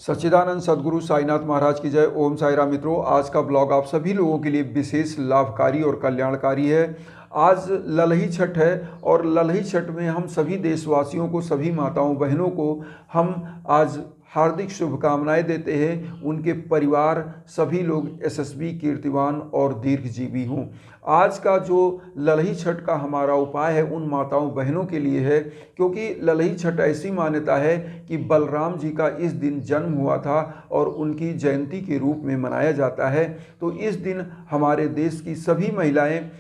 सच्चिदानंद सद्गुरु साईनाथ महाराज की जय। ओम साई राम। मित्रों, आज का ब्लॉग आप सभी लोगों के लिए विशेष लाभकारी और कल्याणकारी है। आज ललही छठ है और ललही छठ में हम सभी देशवासियों को, सभी माताओं बहनों को हम आज हार्दिक शुभकामनाएं देते हैं। उनके परिवार सभी लोग यशस्वी, कीर्तिवान और दीर्घजीवी हों। आज का जो ललही छठ का हमारा उपाय है उन माताओं बहनों के लिए है, क्योंकि ललही छठ ऐसी मान्यता है कि बलराम जी का इस दिन जन्म हुआ था और उनकी जयंती के रूप में मनाया जाता है। तो इस दिन हमारे देश की सभी महिलाएं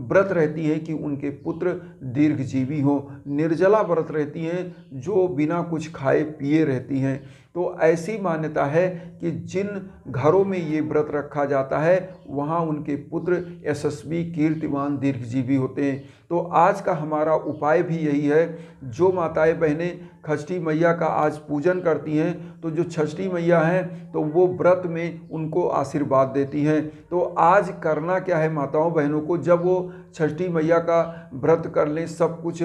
व्रत रहती हैं कि उनके पुत्र दीर्घजीवी हों। निर्जला व्रत रहती हैं जो बिना कुछ खाए पिए रहती हैं। तो ऐसी मान्यता है कि जिन घरों में ये व्रत रखा जाता है वहाँ उनके पुत्र यशस्वी, कीर्तिवान, दीर्घजीवी होते हैं। तो आज का हमारा उपाय भी यही है। जो माताएं बहनें षष्ठी मैया का आज पूजन करती हैं, तो जो षष्ठी मैया हैं तो वो व्रत में उनको आशीर्वाद देती हैं। तो आज करना क्या है माताओं बहनों को, जब वो षष्ठी मैया का व्रत कर लें, सब कुछ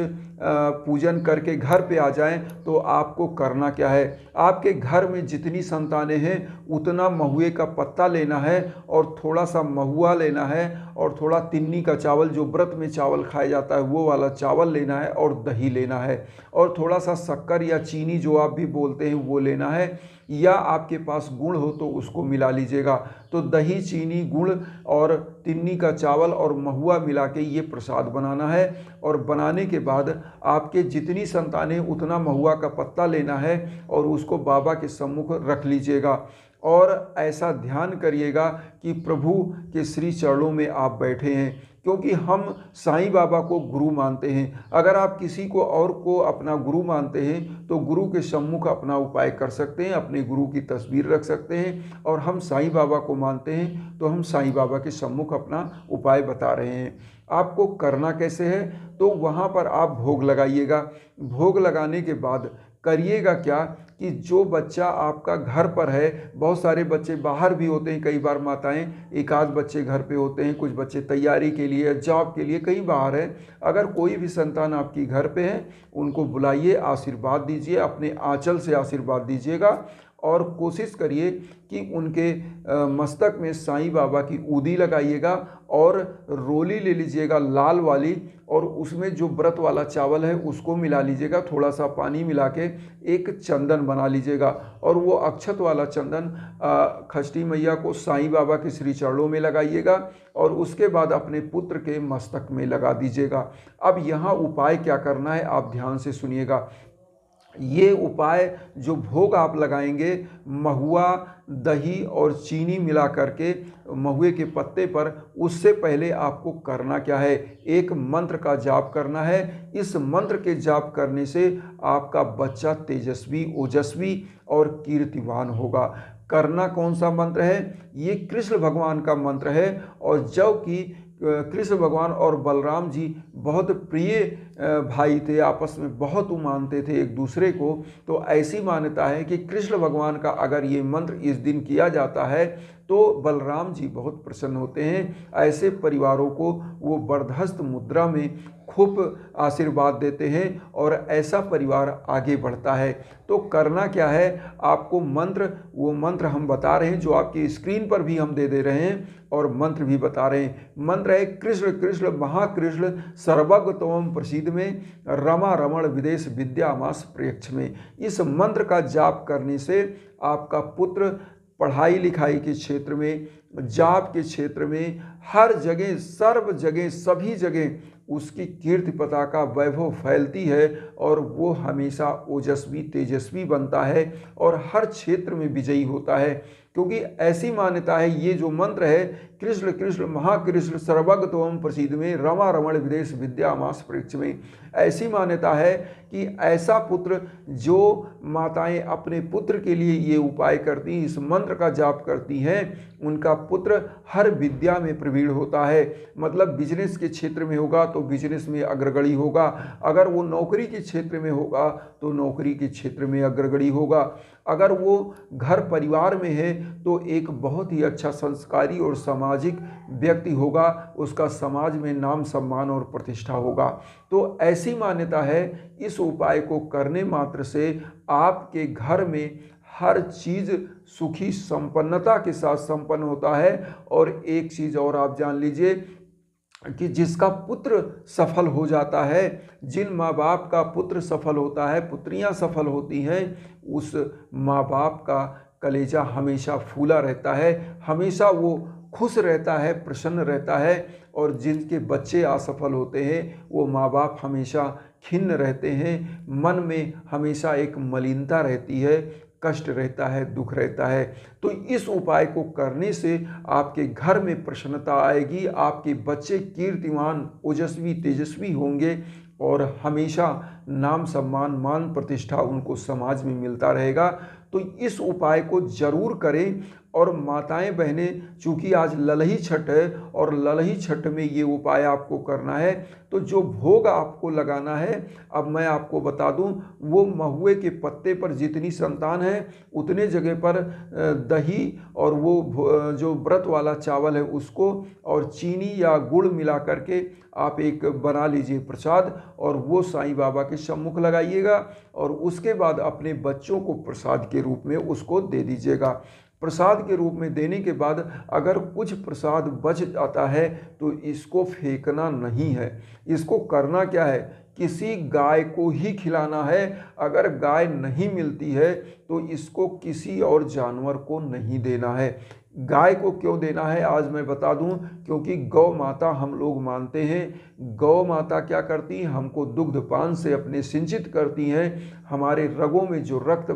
पूजन करके घर पे आ जाएं, तो आपको करना क्या है, आपके घर में जितनी संतानें हैं उतना महुए का पत्ता लेना है और थोड़ा सा महुआ लेना है और थोड़ा तिन्नी का चावल, जो व्रत में चावल खाया जाता है वो वाला चावल लेना है और दही लेना है और थोड़ा सा शक्कर या चीनी जो आप भी बोलते हैं वो लेना है, या आपके पास गुड़ हो तो उसको मिला लीजिएगा। तो दही, चीनी, गुड़ और तिन्नी का चावल और महुआ मिला के ये प्रसाद बनाना है। और बनाने के बाद आपके जितनी संतानें उतना महुआ का पत्ता लेना है और उसको बाबा के सम्मुख रख लीजिएगा और ऐसा ध्यान करिएगा कि प्रभु के श्री चरणों में आप बैठे हैं, क्योंकि हम साईं बाबा को गुरु मानते हैं। अगर आप किसी को और को अपना गुरु मानते हैं तो गुरु के सम्मुख अपना उपाय कर सकते हैं, अपने गुरु की तस्वीर रख सकते हैं। और हम साईं बाबा को मानते हैं तो हम साईं बाबा के सम्मुख अपना उपाय बता रहे हैं। आपको करना कैसे है, तो वहाँ पर आप भोग लगाइएगा। भोग लगाने के बाद करिएगा क्या कि जो बच्चा आपका घर पर है, बहुत सारे बच्चे बाहर भी होते हैं, कई बार माताएं, एक आध बच्चे घर पे होते हैं, कुछ बच्चे तैयारी के लिए, जॉब के लिए कहीं बाहर है। अगर कोई भी संतान आपकी घर पे है उनको बुलाइए, आशीर्वाद दीजिए, अपने आंचल से आशीर्वाद दीजिएगा और कोशिश करिए कि उनके मस्तक में साईं बाबा की ऊदी लगाइएगा और रोली ले लीजिएगा लाल वाली, और उसमें जो व्रत वाला चावल है उसको मिला लीजिएगा, थोड़ा सा पानी मिला के एक चंदन बना लीजिएगा और वो अक्षत वाला चंदन षष्ठी मैया को साईं बाबा के श्री चरणों में लगाइएगा और उसके बाद अपने पुत्र के मस्तक में लगा दीजिएगा। अब यहाँ उपाय क्या करना है आप ध्यान से सुनिएगा। ये उपाय जो भोग आप लगाएंगे, महुआ, दही और चीनी मिला करके महुए के पत्ते पर, उससे पहले आपको करना क्या है, एक मंत्र का जाप करना है। इस मंत्र के जाप करने से आपका बच्चा तेजस्वी, ओजस्वी और कीर्तिवान होगा। करना कौन सा मंत्र है, ये कृष्ण भगवान का मंत्र है। और जबकि कृष्ण भगवान और बलराम जी बहुत प्रिय भाई थे, आपस में बहुत मानते थे एक दूसरे को, तो ऐसी मान्यता है कि कृष्ण भगवान का अगर ये मंत्र इस दिन किया जाता है तो बलराम जी बहुत प्रसन्न होते हैं। ऐसे परिवारों को वो बर्धस्त मुद्रा में खूब आशीर्वाद देते हैं और ऐसा परिवार आगे बढ़ता है। तो करना क्या है, आपको मंत्र, वो मंत्र हम बता रहे हैं जो आपकी स्क्रीन पर भी हम दे रहे हैं और मंत्र भी बता रहे हैं। मंत्र है कृष्ण कृष्ण महाकृष्ण सर्वज्ञतमं प्रसिद्ध में रमा रमण विदेश विद्यामास प्रयक्ष में। इस मंत्र का जाप करने से आपका पुत्र पढ़ाई लिखाई के क्षेत्र में, जॉब के क्षेत्र में, हर जगह, सर्व जगह, सभी जगह उसकी कीर्ति पताका वैभव फैलती है और वो हमेशा ओजस्वी, तेजस्वी बनता है और हर क्षेत्र में विजयी होता है। क्योंकि ऐसी मान्यता है, ये जो मंत्र है कृष्ण कृष्ण महाकृष्ण सर्वज्ञतमं प्रसिद्ध में रमा रमण विदेश विद्यामास प्रयक्ष में, ऐसी मान्यता है कि ऐसा पुत्र, जो माताएं अपने पुत्र के लिए ये उपाय करती हैं, इस मंत्र का जाप करती हैं, उनका पुत्र हर विद्या में प्रवीण होता है। मतलब बिजनेस के क्षेत्र में होगा तो बिजनेस में अग्रगणी होगा, अगर वो नौकरी के क्षेत्र में होगा तो नौकरी के क्षेत्र में अग्रगणी होगा, अगर वो घर परिवार में है तो एक बहुत ही अच्छा संस्कारी और सामाजिक व्यक्ति होगा, उसका समाज में नाम, सम्मान और प्रतिष्ठा होगा। तो ऐसी मान्यता है, इस उपाय को करने मात्र से आपके घर में हर चीज़ सुखी संपन्नता के साथ संपन्न होता है। और एक चीज़ और आप जान लीजिए कि जिसका पुत्र सफल हो जाता है, जिन माँ बाप का पुत्र सफल होता है, पुत्रियाँ सफल होती हैं, उस माँ बाप का कलेजा हमेशा फूला रहता है, हमेशा वो खुश रहता है, प्रसन्न रहता है। और जिनके बच्चे असफल होते हैं वो माँ बाप हमेशा खिन्न रहते हैं, मन में हमेशा एक मलिनता रहती है, कष्ट रहता है, दुख रहता है। तो इस उपाय को करने से आपके घर में प्रसन्नता आएगी, आपके बच्चे कीर्तिमान, ओजस्वी, तेजस्वी होंगे और हमेशा नाम, सम्मान, मान, प्रतिष्ठा उनको समाज में मिलता रहेगा। तो इस उपाय को जरूर करें। और माताएं, बहनें, चूँकि आज ललही छठ है और ललही छठ में ये उपाय आपको करना है, तो जो भोग आपको लगाना है, अब मैं आपको बता दूं, वो महुए के पत्ते पर जितनी संतान है उतने जगह पर दही और वो जो व्रत वाला चावल है उसको और चीनी या गुड़ मिला करके आप एक बना लीजिए प्रसाद, और वो साईं बाबा के सम्मुख लगाइएगा और उसके बाद अपने बच्चों को प्रसाद के रूप में उसको दे दीजिएगा। प्रसाद के रूप में देने के बाद अगर कुछ प्रसाद बच जाता है तो इसको फेंकना नहीं है। इसको करना क्या है, किसी गाय को ही खिलाना है। अगर गाय नहीं मिलती है तो इसको किसी और जानवर को नहीं देना है। गाय को क्यों देना है आज मैं बता दूं, क्योंकि गौ माता हम लोग मानते हैं। गौ माता क्या करती हैं, हमको दुग्धपान से अपने सिंचित करती हैं। हमारे रगों में जो रक्त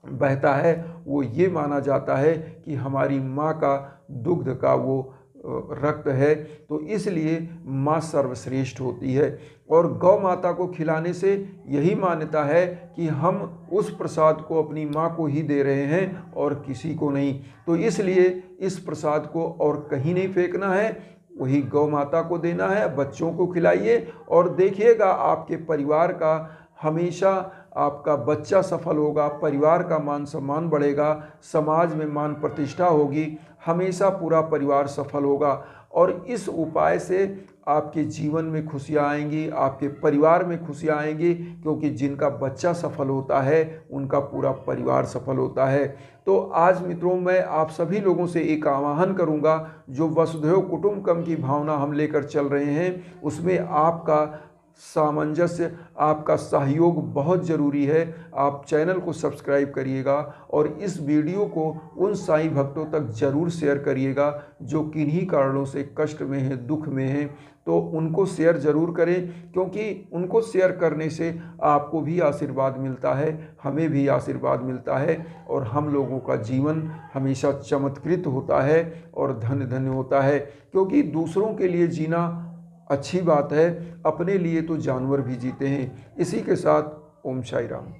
बहता है वो ये माना जाता है कि हमारी माँ का दुग्ध का वो रक्त है। तो इसलिए माँ सर्वश्रेष्ठ होती है और गौ माता को खिलाने से यही मान्यता है कि हम उस प्रसाद को अपनी माँ को ही दे रहे हैं और किसी को नहीं। तो इसलिए इस प्रसाद को और कहीं नहीं फेंकना है, वही गौ माता को देना है। बच्चों को खिलाइए और देखिएगा आपके परिवार का हमेशा आपका बच्चा सफल होगा, परिवार का मान सम्मान बढ़ेगा, समाज में मान प्रतिष्ठा होगी, हमेशा पूरा परिवार सफल होगा। और इस उपाय से आपके जीवन में खुशियाँ आएंगी, आपके परिवार में खुशियाँ आएंगी, क्योंकि जिनका बच्चा सफल होता है उनका पूरा परिवार सफल होता है। तो आज मित्रों मैं आप सभी लोगों से एक आह्वान करूंगा, जो वसुधैव कुटुंबकम की भावना हम लेकर चल रहे हैं उसमें आपका सामंजस्य, आपका सहयोग बहुत ज़रूरी है। आप चैनल को सब्सक्राइब करिएगा और इस वीडियो को उन साईं भक्तों तक ज़रूर शेयर करिएगा जो किन्हीं कारणों से कष्ट में हैं, दुख में हैं। तो उनको शेयर ज़रूर करें, क्योंकि उनको शेयर करने से आपको भी आशीर्वाद मिलता है, हमें भी आशीर्वाद मिलता है और हम लोगों का जीवन हमेशा चमत्कृत होता है और धन्य धन्य होता है। क्योंकि दूसरों के लिए जीना अच्छी बात है, अपने लिए तो जानवर भी जीते हैं। इसी के साथ ओम साई राम।